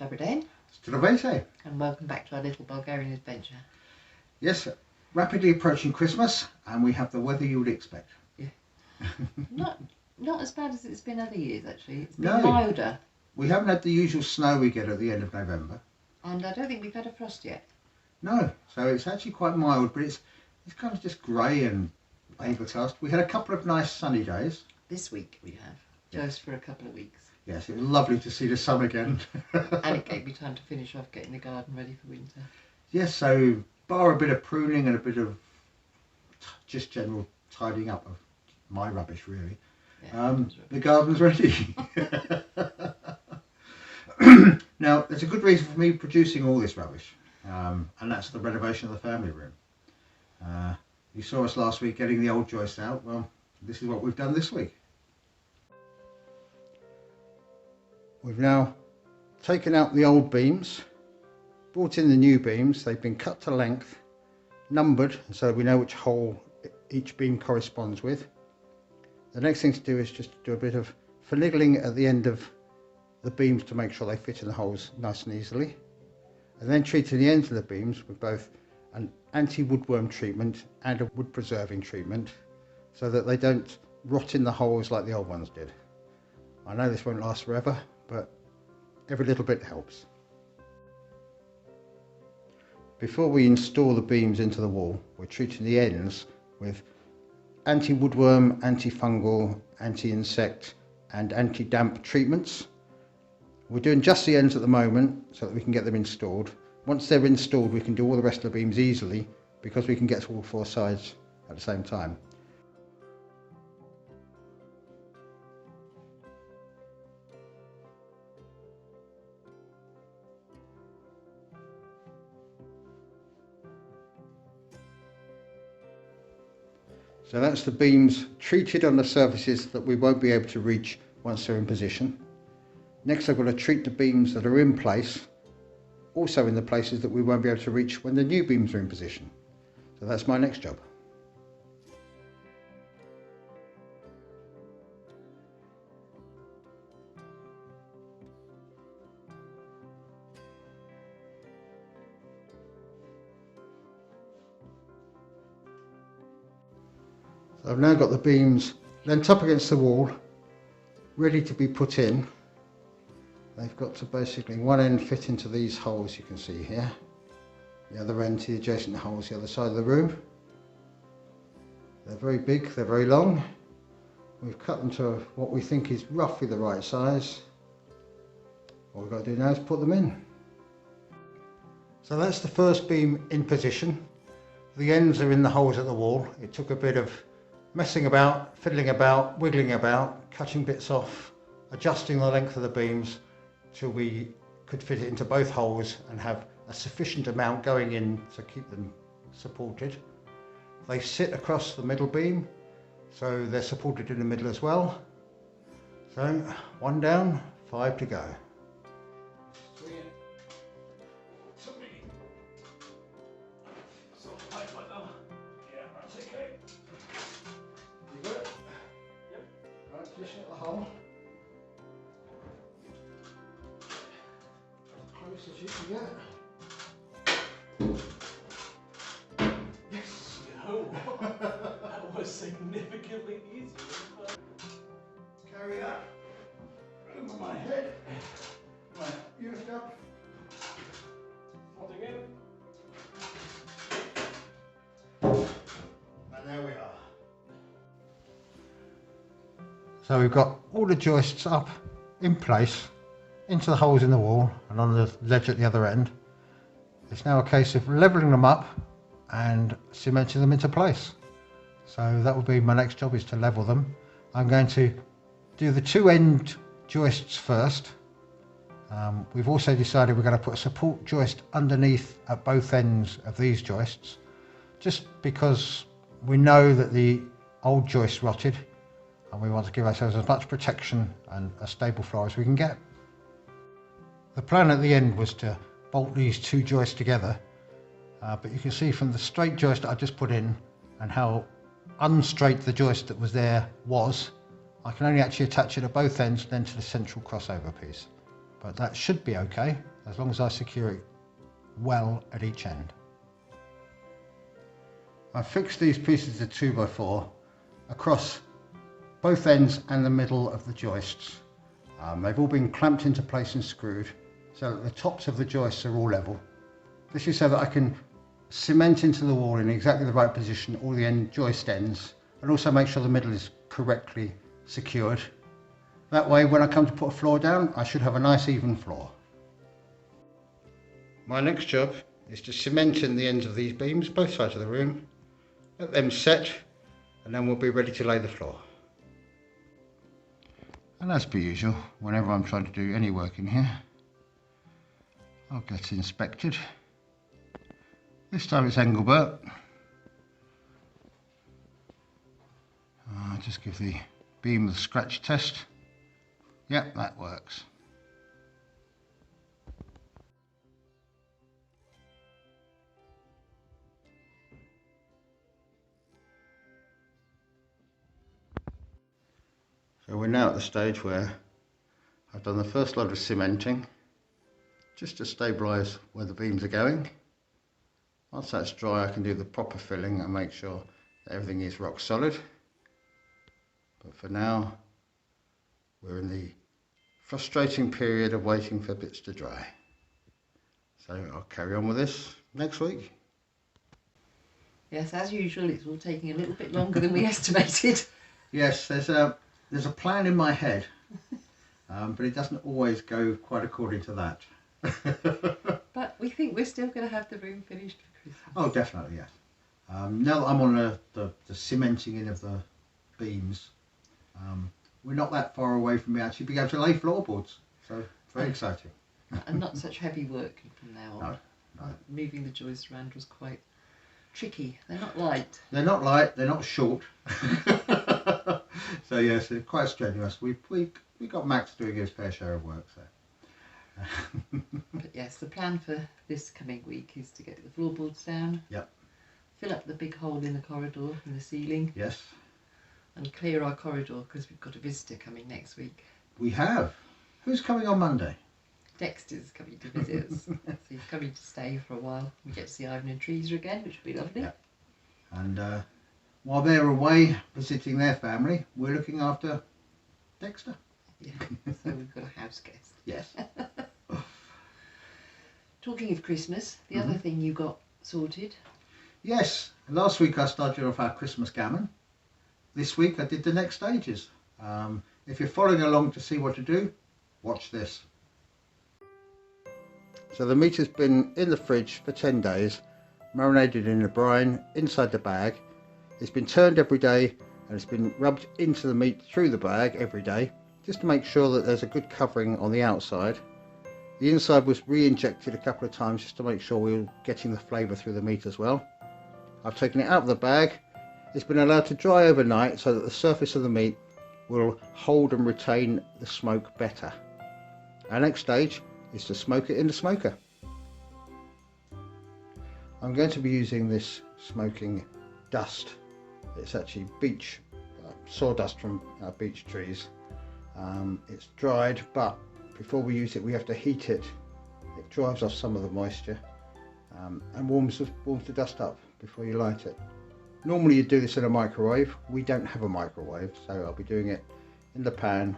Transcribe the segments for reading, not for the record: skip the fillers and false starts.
Dobry den. Zdravejte. And welcome back to our little Bulgarian adventure. Yes, rapidly approaching Christmas, and we have the weather you would expect. Yeah. Not as bad as it's been other years, actually. It's been No. milder. We haven't had the usual snow we get at the end of November. And I don't think we've had a frost yet. No, so it's actually quite mild, but it's kind of just grey and overcast. We had a couple of nice sunny days. This week we have, just for a couple of weeks. Yes, it was lovely to see the sun again. And it gave me time to finish off getting the garden ready for winter. Yes, so bar a bit of pruning and a bit of just general tidying up of my rubbish, really. Yeah, the garden's ready. Now, there's a good reason for me producing all this rubbish, and that's the renovation of the family room. You saw us last week getting the old joist out. Well, this is what we've done this week. We've now taken out the old beams, brought in the new beams. They've been cut to length, numbered, so we know which hole each beam corresponds with. The next thing to do is just to do a bit of finagling at the end of the beams to make sure they fit in the holes nice and easily. And then treating the ends of the beams with both an anti-woodworm treatment and a wood preserving treatment so that they don't rot in the holes like the old ones did. I know this won't last forever, but every little bit helps. Before we install the beams into the wall, we're treating the ends with anti-woodworm, anti-fungal, anti-insect and anti-damp treatments. We're doing just the ends at the moment so that we can get them installed. Once they're installed, we can do all the rest of the beams easily because we can get to all four sides at the same time. So that's the beams treated on the surfaces that we won't be able to reach once they're in position. Next, I've got to treat the beams that are in place, also in the places that we won't be able to reach when the new beams are in position. So that's my next job. So I've now got the beams leant up against the wall, ready to be put in. They've got to basically one end fit into these holes you can see here, the other end to the adjacent holes the other side of the room. They're very big, they're very long. We've cut them to what we think is roughly the right size. All we've got to do now is put them in. So that's the first beam in position. The ends are in the holes at the wall. It took a bit of messing about, fiddling about, wiggling about, cutting bits off, adjusting the length of the beams till we could fit it into both holes and have a sufficient amount going in to keep them supported. They sit across the middle beam, so they're supported in the middle as well. So 1 down, 5 to go. Position at the hole. As close as you can get. Yes! No, that was significantly easier. Carry that over my head. My ears up. Holding in. And there we are. So we've got all the joists up in place into the holes in the wall and on the ledge at the other end. It's now a case of levelling them up and cementing them into place. So that will be my next job, is to level them. I'm going to do the 2 end joists first. We've also decided we're going to put a support joist underneath at both ends of these joists, just because we know that the old joist rotted and we want to give ourselves as much protection and a stable floor as we can get. The plan at the end was to bolt these 2 joists together, but you can see from the straight joist that I just put in and how unstraight the joist that was there was, I can only actually attach it at both ends, then to the central crossover piece. but that should be okay as long as I secure it well at each end. I've fixed these pieces of 2x4 across both ends and the middle of the joists. They've all been clamped into place and screwed so that the tops of the joists are all level. This is so that I can cement into the wall in exactly the right position all the joist ends, and also make sure the middle is correctly secured. That way when I come to put a floor down, I should have a nice even floor. My next job is to cement in the ends of these beams, both sides of the room, let them set, and then we'll be ready to lay the floor. And as per usual, whenever I'm trying to do any work in here, I'll get inspected. This time it's Engelbert. Just give the beam the scratch test. Yep, that works. So we're now at the stage where I've done the first load of cementing just to stabilise where the beams are going. Once that's dry, I can do the proper filling and make sure that everything is rock solid. But for now, we're in the frustrating period of waiting for bits to dry. So I'll carry on with this next week. Yes, as usual, it's all taking a little bit longer than we estimated. Yes, there's a plan in my head, but it doesn't always go quite according to that. But we think we're still going to have the room finished for Christmas. Oh, definitely, yes. Now that I'm on the cementing in of the beams, we're not that far away from me actually being able to lay floorboards, so very exciting. And not such heavy work from now on. No. Moving the joists around was quite tricky. They're not light. They're not light, they're not short. So yes, it's quite strenuous. We got Max doing his fair share of work, so. But yes, the plan for this coming week is to get the floorboards down. Yep. Fill up the big hole in the corridor in the ceiling. Yes. And clear our corridor because we've got a visitor coming next week. We have. Who's coming on Monday? Dexter's coming to visit us. So he's coming to stay for a while. We get to see Ivan and Teresa again, which will be lovely. Yep. And while they're away visiting their family, we're looking after Dexter. Yeah, so we've got a house guest. Yes. Talking of Christmas, the other thing you got sorted. Yes, last week I started off our Christmas gammon. This week I did the next stages. If you're following along to see what to do, watch this. So the meat has been in the fridge for 10 days, marinated in the brine inside the bag. It's been turned every day and it's been rubbed into the meat through the bag every day, just to make sure that there's a good covering on the outside. The inside was re-injected a couple of times just to make sure we were getting the flavour through the meat as well. I've taken it out of the bag. It's been allowed to dry overnight so that the surface of the meat will hold and retain the smoke better. Our next stage is to smoke it in the smoker. I'm going to be using this smoking dust. It's actually beech, sawdust from our beech trees. It's dried, but before we use it we have to heat it. It drives off some of the moisture and warms the dust up before you light it. Normally you do this in a microwave. We don't have a microwave, so I'll be doing it in the pan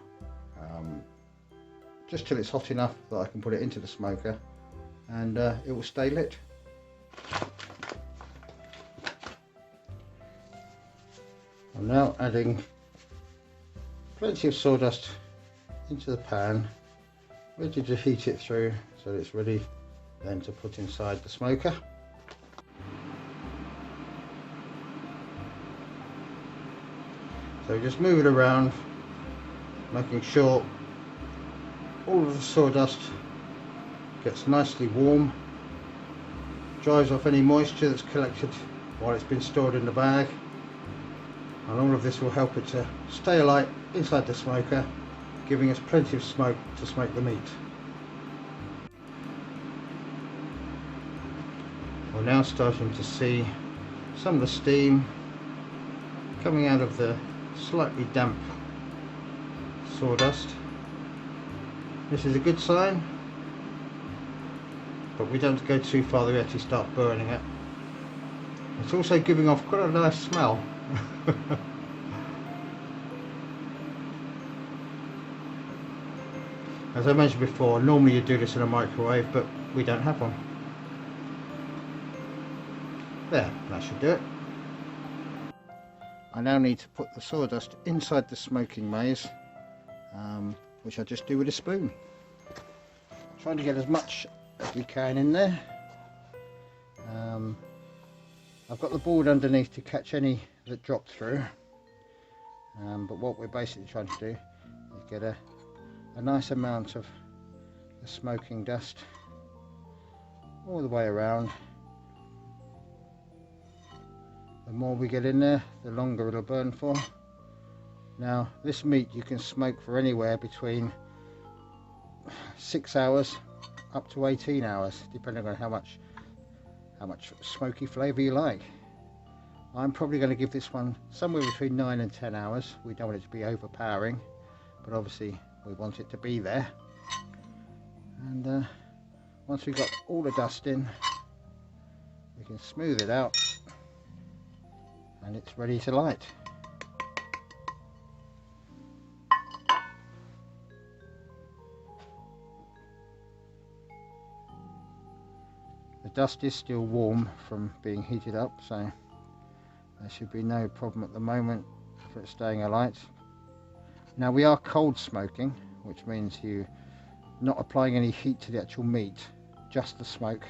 just till it's hot enough that I can put it into the smoker and it will stay lit. I'm now adding plenty of sawdust into the pan, ready to heat it through so that it's ready then to put inside the smoker. So just move it around, making sure all of the sawdust gets nicely warm, dries off any moisture that's collected while it's been stored in the bag, and all of this will help it to stay alight inside the smoker, giving us plenty of smoke to smoke the meat. We're now starting to see some of the steam coming out of the slightly damp sawdust. This is a good sign, but we don't go too far, we actually start burning it. It's also giving off quite a nice smell. As I mentioned before, normally you do this in a microwave, but we don't have one. There, that should do it. I now need to put the sawdust inside the smoking maize, which I just do with a spoon. Trying to get as much as we can in there. I've got the board underneath to catch any that drop through, but what we're basically trying to do is get a nice amount of the smoking dust all the way around. The more we get in there, the longer it'll burn for. Now, this meat you can smoke for anywhere between 6 hours up to 18 hours, depending on how much smoky flavour you like. I'm probably going to give this one somewhere between 9 and 10 hours. We don't want it to be overpowering, but obviously we want it to be there. And once we've got all the dust in, we can smooth it out and it's ready to light. The dust is still warm from being heated up, so there should be no problem at the moment for it staying alight. Now, we are cold smoking, which means you're not applying any heat to the actual meat, just the smoke.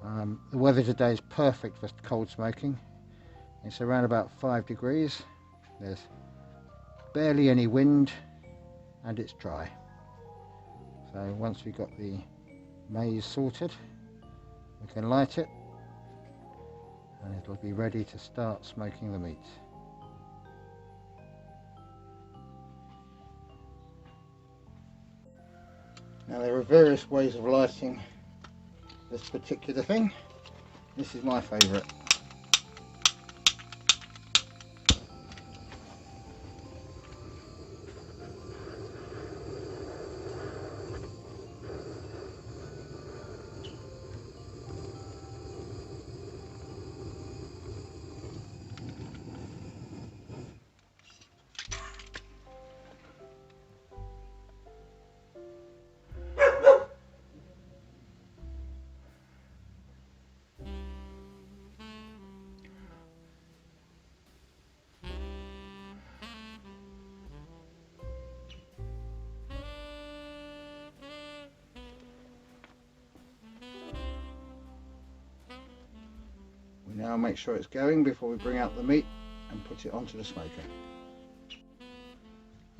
The weather today is perfect for cold smoking. It's around about 5 degrees. There's barely any wind and it's dry. So once we've got the maize sorted, we can light it and it'll be ready to start smoking the meat. Now, there are various ways of lighting this particular thing. This is my favourite. We now make sure it's going before we bring out the meat and put it onto the smoker.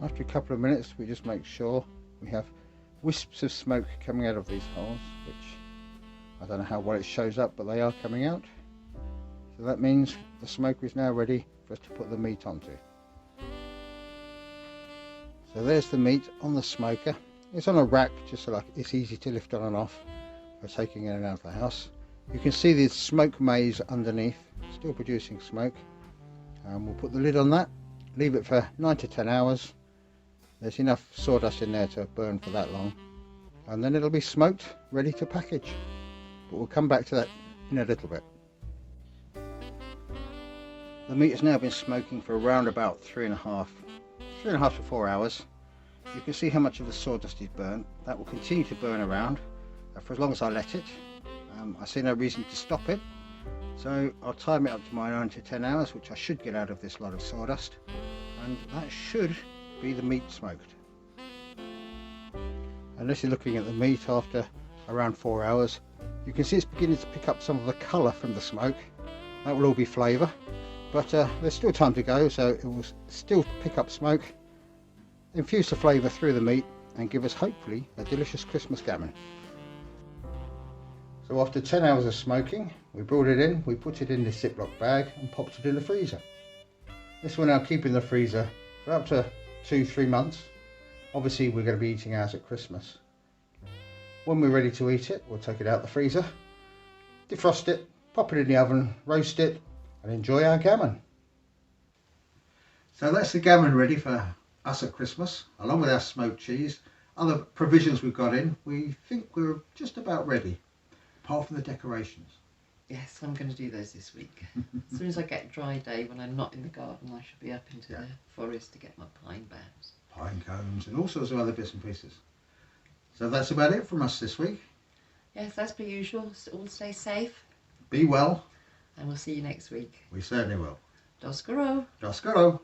After a couple of minutes, we just make sure we have wisps of smoke coming out of these holes, which I don't know how well it shows up, but they are coming out. So that means the smoker is now ready for us to put the meat onto. So there's the meat on the smoker. It's on a rack, just so it's easy to lift on and off for taking in and out of the house. You can see the smoke maize underneath, still producing smoke. We'll put the lid on that, leave it for 9 to 10 hours. There's enough sawdust in there to burn for that long. And then it'll be smoked, ready to package. But we'll come back to that in a little bit. The meat has now been smoking for around about 3.5 to 4 hours. You can see how much of the sawdust is burnt. That will continue to burn around for as long as I let it. I see no reason to stop it, so I'll time it up to my 9 to 10 hours, which I should get out of this lot of sawdust, and that should be the meat smoked. Unless you're looking at the meat after around 4 hours, you can see it's beginning to pick up some of the colour from the smoke. That will all be flavour, but there's still time to go, so it will still pick up smoke, infuse the flavour through the meat, and give us hopefully a delicious Christmas gammon. So after 10 hours of smoking, we brought it in, we put it in this Ziploc bag and popped it in the freezer. This will now keep in the freezer for up to 2-3 months. Obviously we're going to be eating ours at Christmas. When we're ready to eat it, we'll take it out the freezer, defrost it, pop it in the oven, roast it and enjoy our gammon. So that's the gammon ready for us at Christmas, along with our smoked cheese. other provisions we've got in, we think we're just about ready, apart from the decorations. Yes, I'm going to do those this week. As soon as I get a dry day when I'm not in the garden, I should be up into the forest to get my pine boughs. Pine cones and all sorts of other bits and pieces. So that's about it from us this week. Yes, as per usual, all stay safe. Be well. And we'll see you next week. We certainly will. Doskaro. Doskaro.